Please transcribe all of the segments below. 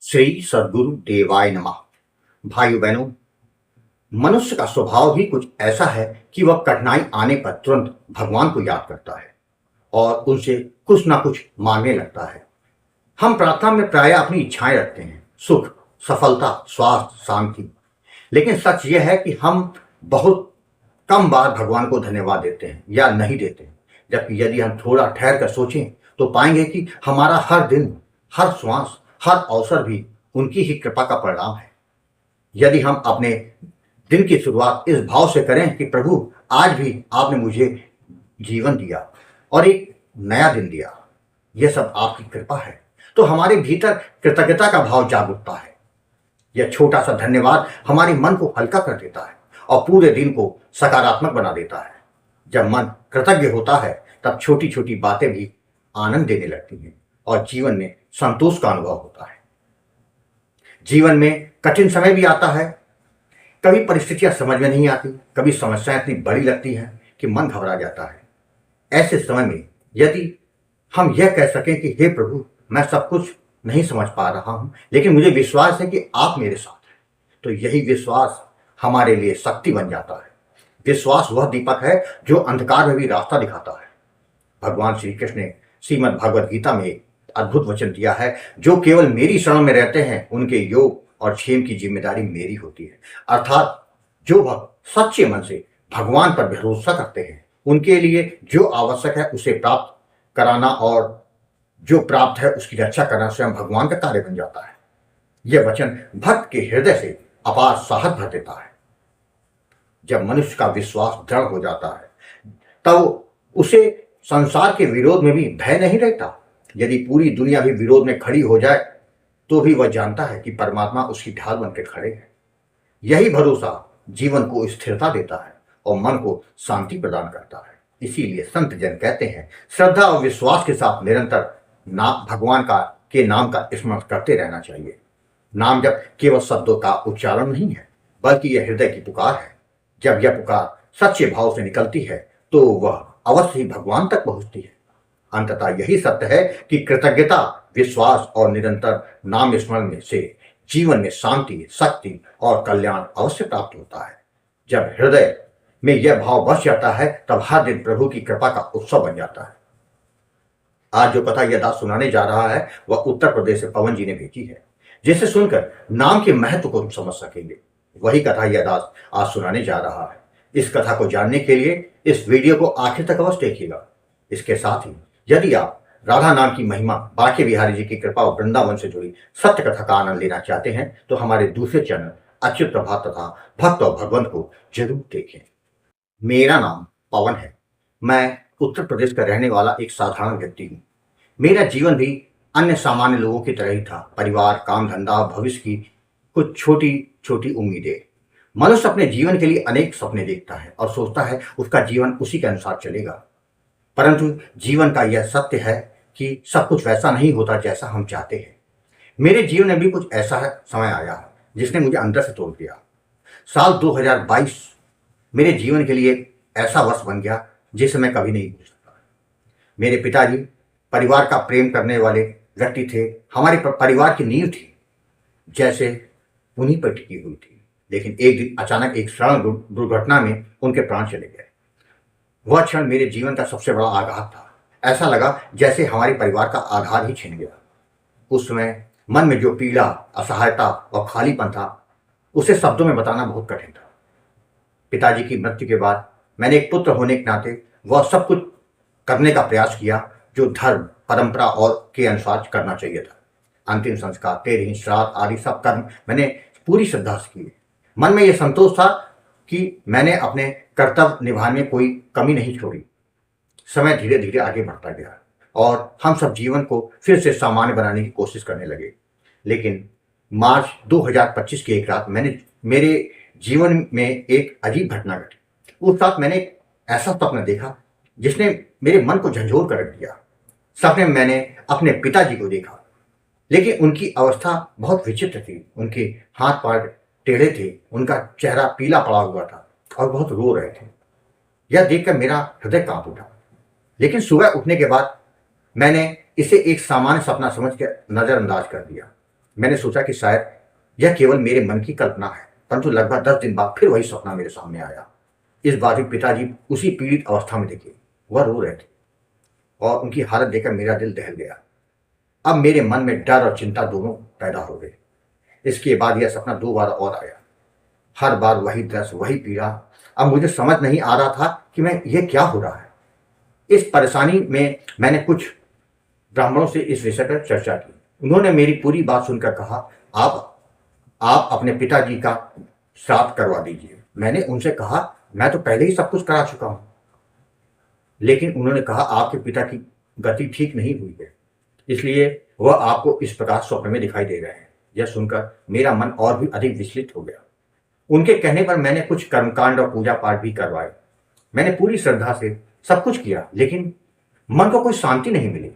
श्री सद्गुरु देवाय नमः। भाइयों बहनों, मनुष्य का स्वभाव भी कुछ ऐसा है कि वह कठिनाई आने पर तुरंत भगवान को याद करता है और उनसे कुछ ना कुछ मांगने लगता है। हम प्रार्थना में प्रायः अपनी इच्छाएं रखते हैं, सुख, सफलता, स्वास्थ्य, शांति। लेकिन सच यह है कि हम बहुत कम बार भगवान को धन्यवाद देते हैं या नहीं देते हैं। जबकि यदि हम थोड़ा ठहर कर सोचें तो पाएंगे कि हमारा हर दिन, हर श्वास, हर अवसर भी उनकी ही कृपा का परिणाम है। यदि हम अपने दिन की शुरुआत इस भाव से करें कि प्रभु, आज भी आपने मुझे जीवन दिया और एक नया दिन दिया, यह सब आपकी कृपा है, तो हमारे भीतर कृतज्ञता का भाव जाग उठता है। यह छोटा सा धन्यवाद हमारे मन को हल्का कर देता है और पूरे दिन को सकारात्मक बना देता है। जब मन कृतज्ञ होता है तब छोटी छोटी बातें भी आनंद देने लगती हैं और जीवन में संतोष का अनुभव होता है। जीवन में कठिन समय भी आता है। कभी परिस्थितियां समझ में नहीं आती, कभी समस्याएं इतनी बड़ी लगती हैं कि मन घबरा जाता है। ऐसे समय में यदि हम यह कह सकें कि हे प्रभु, मैं सब कुछ नहीं समझ पा रहा हूं, लेकिन मुझे विश्वास है कि आप मेरे साथ हैं, तो यही विश्वास हमारे लिए शक्ति बन जाता है। विश्वास वह दीपक है जो अंधकार में भी रास्ता दिखाता है। भगवान श्री कृष्ण ने श्रीमद् भगवद गीता में एक अद्भुत वचन दिया है, जो केवल मेरी शरण में रहते हैं उनके योग और क्षेम की जिम्मेदारी मेरी होती है। अर्थात जो भक्त सच्चे मन से भगवान पर भरोसा करते हैं, उनके लिए जो आवश्यक है उसे प्राप्त कराना और जो प्राप्त है उसकी रक्षा करना स्वयं भगवान का कार्य बन जाता है। यह वचन भक्त के हृदय से अपार साहस भर देता है। जब मनुष्य का विश्वास दृढ़ हो जाता है तब उसे संसार के विरोध में भी भय नहीं रहता। यदि पूरी दुनिया भी विरोध में खड़ी हो जाए तो भी वह जानता है कि परमात्मा उसकी ढाल बनकर खड़े हैं। यही भरोसा जीवन को स्थिरता देता है और मन को शांति प्रदान करता है। इसीलिए संत जन कहते हैं, श्रद्धा और विश्वास के साथ निरंतर भगवान के नाम का स्मरण करते रहना चाहिए। नाम जब केवल शब्दों का उच्चारण नहीं है, बल्कि यह हृदय की पुकार है। जब यह पुकार सच्चे भाव से निकलती है तो वह अवश्य ही भगवान तक पहुंचती है। अंततः यही सत्य है कि कृतज्ञता, विश्वास और निरंतर नाम स्मरण में से जीवन में शांति, शक्ति और कल्याण अवश्य प्राप्त होता है। जब हृदय में यह भाव बस जाता है तब हर दिन प्रभु की कृपा का उत्सव बन जाता है। आज जो कथा यह दास सुनाने जा रहा है वह उत्तर प्रदेश से पवन जी ने भेजी है, जिसे सुनकर नाम के महत्व को समझ सकेंगे। वही कथा यह दास आज सुनाने जा रहा है। इस कथा को जानने के लिए इस वीडियो को आखिर तक अवश्य देखिएगा। इसके साथ ही यदि आप राधा नाम की महिमा, बांके बिहारी जी की कृपा और वृंदावन से जुड़ी सत्य कथा का आनंद लेना चाहते हैं तो हमारे दूसरे चैनल अच्युत प्रभात तथा भक्त और भगवंत को जरूर देखें। मेरा नाम पवन है। मैं उत्तर प्रदेश का रहने वाला एक साधारण व्यक्ति हूँ। मेरा जीवन भी अन्य सामान्य लोगों की तरह ही था। परिवार, काम धंधा, भविष्य की कुछ छोटी छोटी उम्मीदें। मनुष्य अपने जीवन के लिए अनेक सपने देखता है और सोचता है उसका जीवन उसी के अनुसार चलेगा। परंतु जीवन का यह सत्य है कि सब कुछ वैसा नहीं होता जैसा हम चाहते हैं। मेरे जीवन में भी कुछ ऐसा समय आया जिसने मुझे अंदर से तोड़ दिया। साल 2022 मेरे जीवन के लिए ऐसा वर्ष बन गया जिसे मैं कभी नहीं भूल सकता। मेरे पिताजी परिवार का प्रेम करने वाले व्यक्ति थे। हमारे परिवार की नींव थी जैसे उन्हीं पर टिकी हुई थी। लेकिन एक दिन अचानक एक सड़क दुर्घटना में उनके प्राण चले गए। वह क्षण मेरे जीवन का सबसे बड़ा आघात था। ऐसा लगा जैसे हमारे परिवार का आधार ही छिन गया। उस समय मन में जो पीड़ा, असहायता और खालीपन था, उसे शब्दों में बताना बहुत कठिन था। पिताजी की मृत्यु के बाद मैंने एक पुत्र होने के नाते वह सब कुछ करने का प्रयास किया जो धर्म, परंपरा और के अनुसार करना चाहिए था। अंतिम संस्कार, तेरही, श्राद्ध आदि सब कर्म मैंने पूरी श्रद्धा से किए। मन में यह संतोष था कि मैंने अपने कर्तव्य निभाने में कोई कमी नहीं छोड़ी। समय धीरे धीरे आगे बढ़ता गया और हम सब जीवन को फिर से सामान्य बनाने की कोशिश करने लगे। लेकिन मार्च 2025 की एक रात मेरे जीवन में एक अजीब घटना घटी। उस रात मैंने एक ऐसा सपना देखा जिसने मेरे मन को झंझोर कर रख दिया। सपने में मैंने अपने पिताजी को देखा, लेकिन उनकी अवस्था बहुत विचित्र थी। उनके हाथ पैर टेढ़े थे, उनका चेहरा पीला पड़ा हुआ था और बहुत रो रहे थे। यह देखकर मेरा हृदय कांप उठा। लेकिन सुबह उठने के बाद मैंने इसे एक सामान्य सपना समझ कर नजरअंदाज कर दिया। मैंने सोचा कि शायद यह केवल मेरे मन की कल्पना है, परंतु लगभग 10 दिन बाद फिर वही सपना मेरे सामने आया। इस बार भी पिताजी उसी पीड़ित अवस्था में दिखे। वह रो रहे थे और उनकी हालत देखकर मेरा दिल दहल गया। अब मेरे मन में डर और चिंता दोनों पैदा हो गए। इसके बाद यह सपना 2 बार और आया। हर बार वही दृश्य, वही पीड़ा। अब मुझे समझ नहीं आ रहा था कि मैं यह क्या हो रहा है। इस परेशानी में मैंने कुछ ब्राह्मणों से इस विषय पर चर्चा की। उन्होंने मेरी पूरी बात सुनकर कहा, आप अपने पिताजी का श्राद्ध करवा दीजिए। मैंने उनसे कहा, मैं तो पहले ही सब कुछ करा चुका हूं। लेकिन उन्होंने कहा, आपके पिता की गति ठीक नहीं हुई है, इसलिए वह आपको इस प्रकार स्वप्न में दिखाई दे रहे हैं। यह सुनकर मेरा मन और भी अधिक विचलित हो गया। उनके कहने पर मैंने कुछ कर्मकांड और पूजा पाठ भी करवाए। मैंने पूरी श्रद्धा से सब कुछ किया, लेकिन मन को कोई शांति नहीं मिली।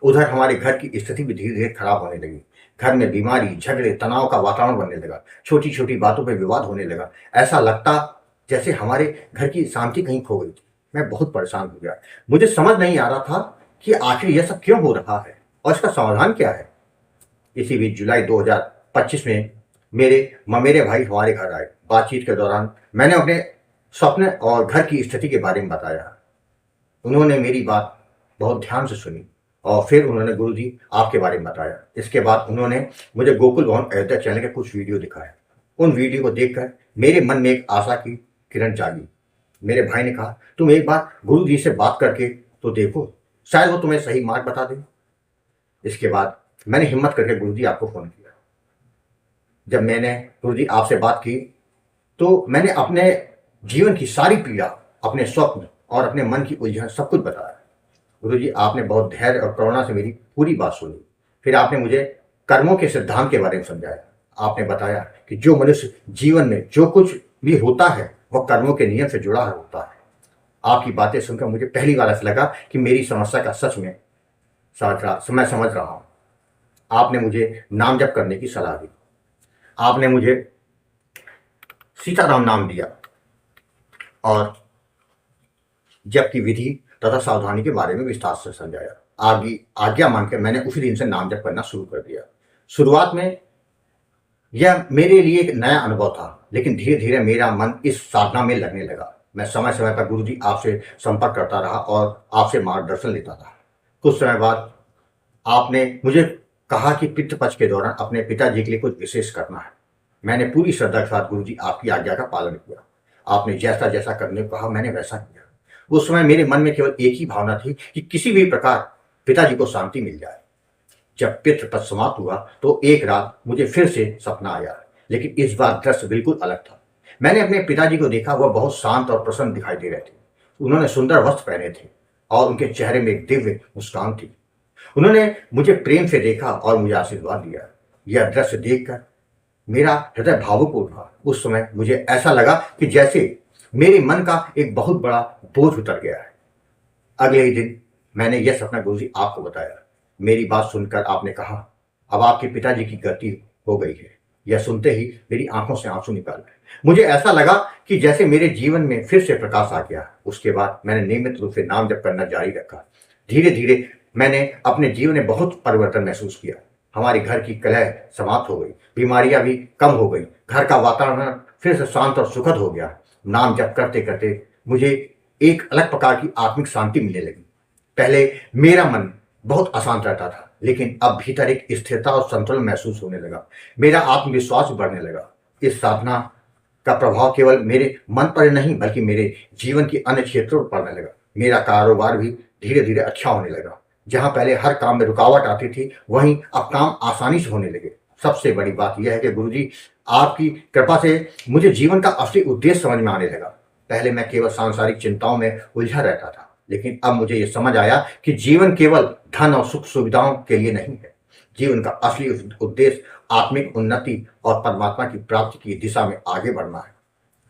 उधर हमारे घर की स्थिति भी धीरे धीरे खराब होने लगी। घर में बीमारी, झगड़े, तनाव का वातावरण बनने लगा। छोटी छोटी बातों पर विवाद होने लगा। ऐसा लगता जैसे हमारे घर की शांति कहीं खो गई थी। मैं बहुत परेशान हो गया। मुझे समझ नहीं आ रहा था कि आखिर यह सब क्यों हो रहा है और इसका समाधान क्या है। इसी बीच जुलाई 2025 में मेरे भाई हमारे घर आए। बातचीत के दौरान मैंने अपने सपने और घर की स्थिति के बारे में बताया। उन्होंने मेरी बात बहुत ध्यान से सुनी और फिर उन्होंने गुरुजी आपके बारे में बताया। इसके बाद उन्होंने मुझे गोकुल भवन अयोध्या चैनल के कुछ वीडियो दिखाए। उन वीडियो को देखकर मेरे मन में एक आशा की किरण जागी। मेरे भाई ने कहा, तुम एक बार गुरुजी से बात करके तो देखो, शायद वो तुम्हें सही मार्ग बता दे। इसके बाद मैंने हिम्मत करके गुरुजी आपको फोन किया। जब मैंने गुरुजी आपसे बात की तो मैंने अपने जीवन की सारी पीड़ा, अपने स्वप्न और अपने मन की उलझन सब कुछ बताया। गुरुजी आपने बहुत धैर्य और करुणा से मेरी पूरी बात सुनी। फिर आपने मुझे कर्मों के सिद्धांत के बारे में समझाया। आपने बताया कि जो मनुष्य जीवन में जो कुछ भी होता है वह कर्मों के नियम से जुड़ा होता है। आपकी बातें सुनकर मुझे पहली बार ऐसा लगा कि मेरी समस्या का सच में मैं समझ रहा हूं। आपने मुझे नाम जप करने की सलाह दी। आपने मुझे सीताराम नाम दिया और जप की विधि तथा सावधानी के बारे में विस्तार से समझाया। आज्ञा मानकर मैंने उसी दिन से नाम जप करना शुरू कर दिया। शुरुआत में यह मेरे लिए एक नया अनुभव था, लेकिन धीरे धीरे मेरा मन इस साधना में लगने लगा। मैं समय समय पर गुरुजी आपसे संपर्क करता रहा और आपसे मार्गदर्शन लेता था। कुछ समय बाद आपने मुझे कहा कि पितृपक्ष के दौरान अपने पिताजी के लिए कुछ विशेष करना है। मैंने पूरी श्रद्धा के साथ गुरुजी आपकी आज्ञा का पालन किया। आपने जैसा जैसा करने को कहा मैंने वैसा किया। उस समय मेरे मन में केवल एक ही भावना थी कि किसी भी प्रकार पिताजी को शांति मिल जाए। जब पितृपक्ष समाप्त हुआ तो एक रात मुझे फिर से सपना आया, लेकिन इस बार दृश्य बिल्कुल अलग था। मैंने अपने पिताजी को देखा। वह बहुत शांत और प्रसन्न दिखाई दे रहे थे। उन्होंने सुंदर वस्त्र पहने थे और उनके चेहरे में एक दिव्य मुस्कान थी। उन्होंने मुझे प्रेम से देखा और मुझे आशीर्वाद दिया। यह दृश्य देखकर मेरा हृदय भावुक उठा। उस समय मुझे ऐसा लगा कि जैसे मेरे मन का एक बहुत बड़ा बोझ उतर गया है। अगले ही दिन मैंने यह सपना गुरुजी आपको बताया। मेरी बात सुनकर आपने कहा, अब आपके पिताजी की गति हो गई है। यह सुनते ही मेरी आंखों से आंसू निकल आए। मुझे ऐसा लगा कि जैसे मेरे जीवन में फिर से प्रकाश आ गया। उसके बाद मैंने नियमित रूप से नाम जप करना जारी रखा। धीरे धीरे मैंने अपने जीवन में बहुत परिवर्तन महसूस किया। हमारे घर की कलह समाप्त हो गई, बीमारियां भी कम हो गई, घर का वातावरण फिर से शांत और सुखद हो गया। नाम जप करते करते मुझे एक अलग प्रकार की आत्मिक शांति मिलने लगी। पहले मेरा मन बहुत अशांत रहता था, लेकिन अब भीतर एक स्थिरता और संतुलन महसूस होने लगा। मेरा आत्मविश्वास बढ़ने लगा। इस साधना का प्रभाव केवल मेरे मन पर नहीं बल्कि मेरे जीवन के अन्य क्षेत्रों पर पड़ने लगा। मेरा कारोबार भी धीरे धीरे अच्छा होने लगा। जहां पहले हर काम में रुकावट आती थी, वहीं अब काम आसानी से होने लगे। सबसे बड़ी बात यह है कि गुरुजी आपकी कृपा से मुझे जीवन का असली उद्देश्य समझ में आने लगा। पहले मैं केवल सांसारिक चिंताओं में उलझा रहता था, लेकिन अब मुझे यह समझ आया कि जीवन केवल धन और सुख सुविधाओं के लिए नहीं है। जीवन का असली उद्देश्य आत्मिक उन्नति और परमात्मा की प्राप्ति की दिशा में आगे बढ़ना है।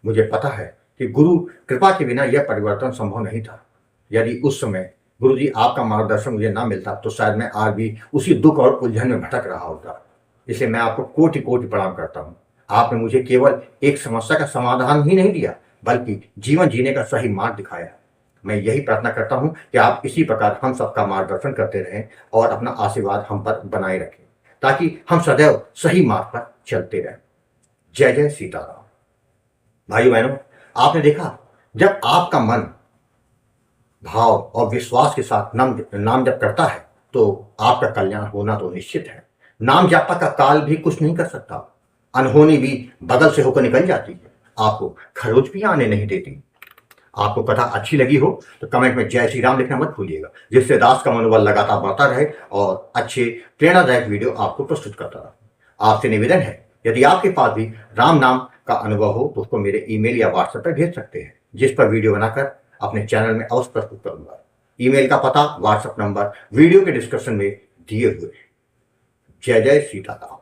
मुझे पता है कि गुरु कृपा के बिना यह परिवर्तन संभव नहीं था। यदि उस समय गुरुजी आपका मार्गदर्शन मुझे ना मिलता तो शायद मैं आज भी उसी दुख और उलझन में भटक रहा होता। इसलिए मैं आपको कोटि कोटि प्रणाम करता हूँ। आपने मुझे केवल एक समस्या का समाधान ही नहीं दिया, बल्कि जीवन जीने का सही मार्ग दिखाया। मैं यही प्रार्थना करता हूँ कि आप इसी प्रकार हम सबका मार्गदर्शन करते रहें और अपना आशीर्वाद हम पर बनाए रखें। ताकि हम सदैव सही मार्ग पर चलते रहें। जय जय सीताराम। भाई बहनों, आपने देखा, जब आपका मन भाव और विश्वास के साथ नाम जप करता है तो आपका कल्याण होना तो निश्चित है। नाम जापा का काल भी कुछ नहीं कर सकता। अनहोनी भी बगल से होकर निकल जाती है, आपको खरोच भी आने नहीं देती। आपको कथा अच्छी लगी हो तो कमेंट में जय श्री राम लिखना मत भूलिएगा, जिससे दास का मनोबल लगातार बढ़ता रहे और अच्छे प्रेरणादायक वीडियो आपको प्रस्तुत करता रहा। आपसे निवेदन है, यदि आपके पास भी राम नाम का अनुभव हो तो उसको मेरे ईमेल या व्हाट्सएप पर भेज सकते हैं, जिस पर वीडियो बनाकर अपने चैनल में अवश्य प्रस्तुत करूंगा। ईमेल का पता, व्हाट्सएप नंबर वीडियो के डिस्क्रिप्शन में दिए हुए हैं। जय जय सीताराम।